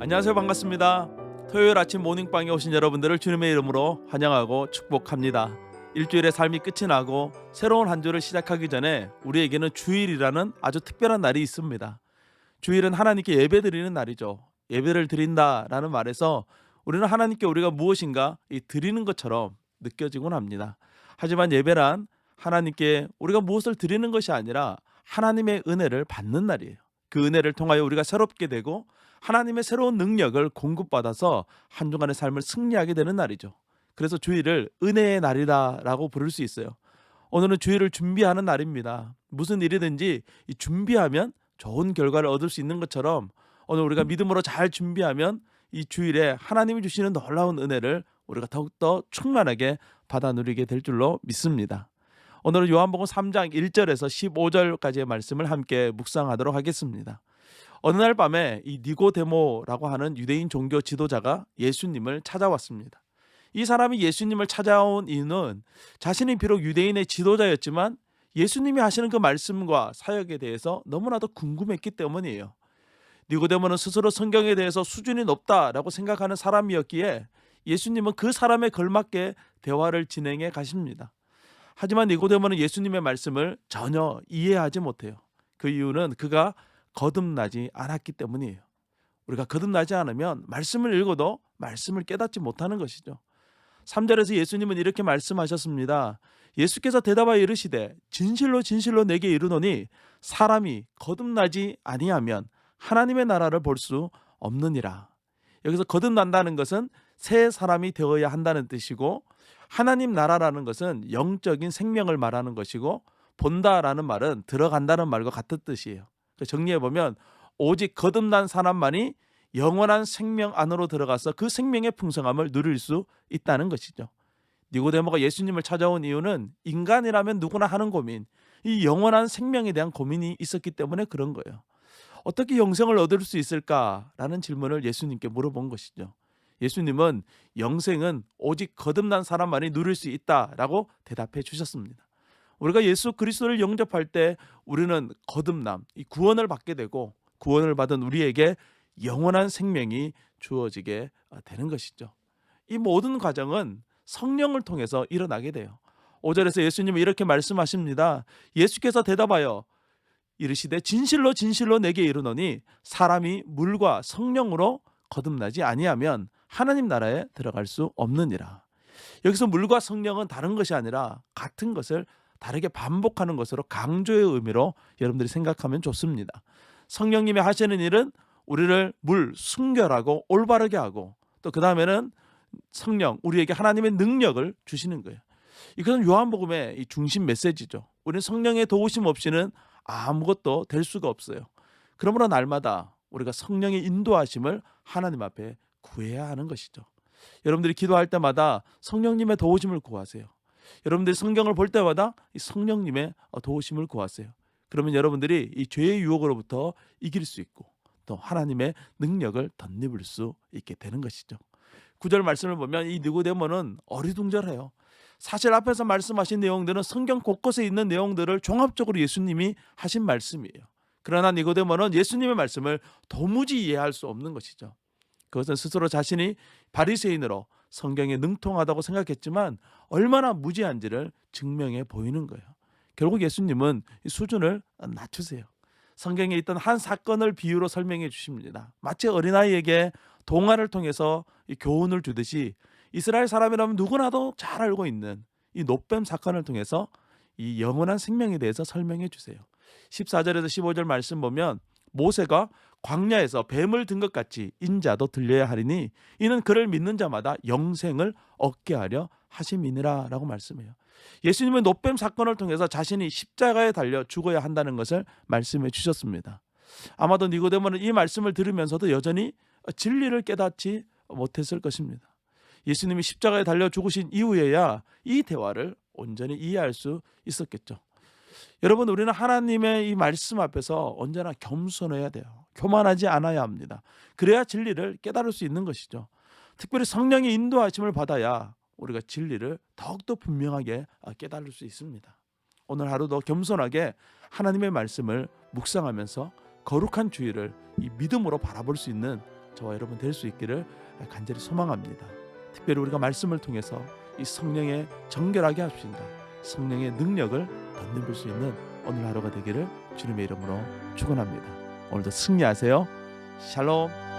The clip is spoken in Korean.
안녕하세요. 반갑습니다. 토요일 아침 모닝방에 오신 여러분들을 주님의 이름으로 환영하고 축복합니다. 일주일의 삶이 끝이 나고 새로운 한 주를 시작하기 전에 우리에게는 주일이라는 아주 특별한 날이 있습니다. 주일은 하나님께 예배드리는 날이죠. 예배를 드린다라는 말에서 우리는 하나님께 우리가 무엇인가 드리는 것처럼 느껴지곤 합니다. 하지만 예배란 하나님께 우리가 무엇을 드리는 것이 아니라 하나님의 은혜를 받는 날이에요. 그 은혜를 통하여 우리가 새롭게 되고 하나님의 새로운 능력을 공급받아서 한 주간의 삶을 승리하게 되는 날이죠. 그래서 주일을 은혜의 날이다라고 부를 수 있어요. 오늘은 주일을 준비하는 날입니다. 무슨 일이든지 준비하면 좋은 결과를 얻을 수 있는 것처럼 오늘 우리가 믿음으로 잘 준비하면 이 주일에 하나님이 주시는 놀라운 은혜를 우리가 더욱더 충만하게 받아 누리게 될 줄로 믿습니다. 오늘은 요한복음 3장 1절에서 15절까지의 말씀을 함께 묵상하도록 하겠습니다. 어느 날 밤에 이 니고데모라고 하는 유대인 종교 지도자가 예수님을 찾아왔습니다. 이 사람이 예수님을 찾아온 이유는 자신이 비록 유대인의 지도자였지만 예수님이 하시는 그 말씀과 사역에 대해서 너무나도 궁금했기 때문이에요. 니고데모는 스스로 성경에 대해서 수준이 높다라고 생각하는 사람이었기에 예수님은 그 사람에 걸맞게 대화를 진행해 가십니다. 하지만 니고데모는 예수님의 말씀을 전혀 이해하지 못해요. 그 이유는 그가 거듭나지 않았기 때문이에요. 우리가 거듭나지 않으면 말씀을 읽어도 말씀을 깨닫지 못하는 것이죠. 3절에서 예수님은 이렇게 말씀하셨습니다. 예수께서 대답하여 이르시되 진실로 진실로 내게 이르노니 사람이 거듭나지 아니하면 하나님의 나라를 볼 수 없느니라. 여기서 거듭난다는 것은 새 사람이 되어야 한다는 뜻이고, 하나님 나라라는 것은 영적인 생명을 말하는 것이고, 본다라는 말은 들어간다는 말과 같은 뜻이에요. 정리해보면 오직 거듭난 사람만이 영원한 생명 안으로 들어가서 그 생명의 풍성함을 누릴 수 있다는 것이죠. 니고데모가 예수님을 찾아온 이유는 인간이라면 누구나 하는 고민, 이 영원한 생명에 대한 고민이 있었기 때문에 그런 거예요. 어떻게 영생을 얻을 수 있을까라는 질문을 예수님께 물어본 것이죠. 예수님은 영생은 오직 거듭난 사람만이 누릴 수 있다라고 대답해 주셨습니다. 우리가 예수 그리스도를 영접할 때 우리는 거듭남, 이 구원을 받게 되고 구원을 받은 우리에게 영원한 생명이 주어지게 되는 것이죠. 이 모든 과정은 성령을 통해서 일어나게 돼요. 5절에서 예수님은 이렇게 말씀하십니다. 예수께서 대답하여 이르시되 진실로 진실로 내게 이르노니 사람이 물과 성령으로 거듭나지 아니하면 하나님 나라에 들어갈 수 없느니라. 여기서 물과 성령은 다른 것이 아니라 같은 것을 다르게 반복하는 것으로 강조의 의미로 여러분들이 생각하면 좋습니다. 성령님이 하시는 일은 우리를 순결하고 올바르게 하고, 또 그 다음에는 성령, 우리에게 하나님의 능력을 주시는 거예요. 이것은 요한복음의 이 중심 메시지죠. 우리는 성령의 도우심 없이는 아무것도 될 수가 없어요. 그러므로 날마다 우리가 성령의 인도하심을 하나님 앞에 구해야 하는 것이죠. 여러분들이 기도할 때마다 성령님의 도우심을 구하세요. 여러분들이 성경을 볼 때마다 이 성령님의 도우심을 구하세요. 그러면 여러분들이 이 죄의 유혹으로부터 이길 수 있고 또 하나님의 능력을 덧입을 수 있게 되는 것이죠. 9절 말씀을 보면 이 니고데모는 어리둥절해요. 사실 앞에서 말씀하신 내용들은 성경 곳곳에 있는 내용들을 종합적으로 예수님이 하신 말씀이에요. 그러나 니고데모는 예수님의 말씀을 도무지 이해할 수 없는 것이죠. 그것은 스스로 자신이 바리새인으로 성경에 능통하다고 생각했지만 얼마나 무지한지를 증명해 보이는 거예요. 결국 예수님은 이 수준을 낮추세요. 성경에 있던 한 사건을 비유로 설명해 주십니다. 마치 어린아이에게 동화를 통해서 이 교훈을 주듯이 이스라엘 사람이라면 누구나도 잘 알고 있는 이 놋뱀 사건을 통해서 이 영원한 생명에 대해서 설명해 주세요. 14절에서 15절 말씀 보면 모세가 광야에서 뱀을 든 것 같이 인자도 들려야 하리니 이는 그를 믿는 자마다 영생을 얻게 하려 하심이니라 라고 말씀해요. 예수님은 놋뱀 사건을 통해서 자신이 십자가에 달려 죽어야 한다는 것을 말씀해 주셨습니다. 아마도 니고데모는 이 말씀을 들으면서도 여전히 진리를 깨닫지 못했을 것입니다. 예수님이 십자가에 달려 죽으신 이후에야 이 대화를 온전히 이해할 수 있었겠죠. 여러분, 우리는 하나님의 이 말씀 앞에서 언제나 겸손해야 돼요. 교만하지 않아야 합니다. 그래야 진리를 깨달을 수 있는 것이죠. 특별히 성령의 인도하심을 받아야 우리가 진리를 더욱더 분명하게 깨달을 수 있습니다. 오늘 하루도 겸손하게 하나님의 말씀을 묵상하면서 거룩한 주일을 이 믿음으로 바라볼 수 있는 저와 여러분 될 수 있기를 간절히 소망합니다. 특별히 우리가 말씀을 통해서 이 성령의 정결하게 하십니다. 성령의 능력을 덧입을 수 있는 오늘 하루가 되기를 주님의 이름으로 축원합니다. 오늘도 승리하세요. 샬롬.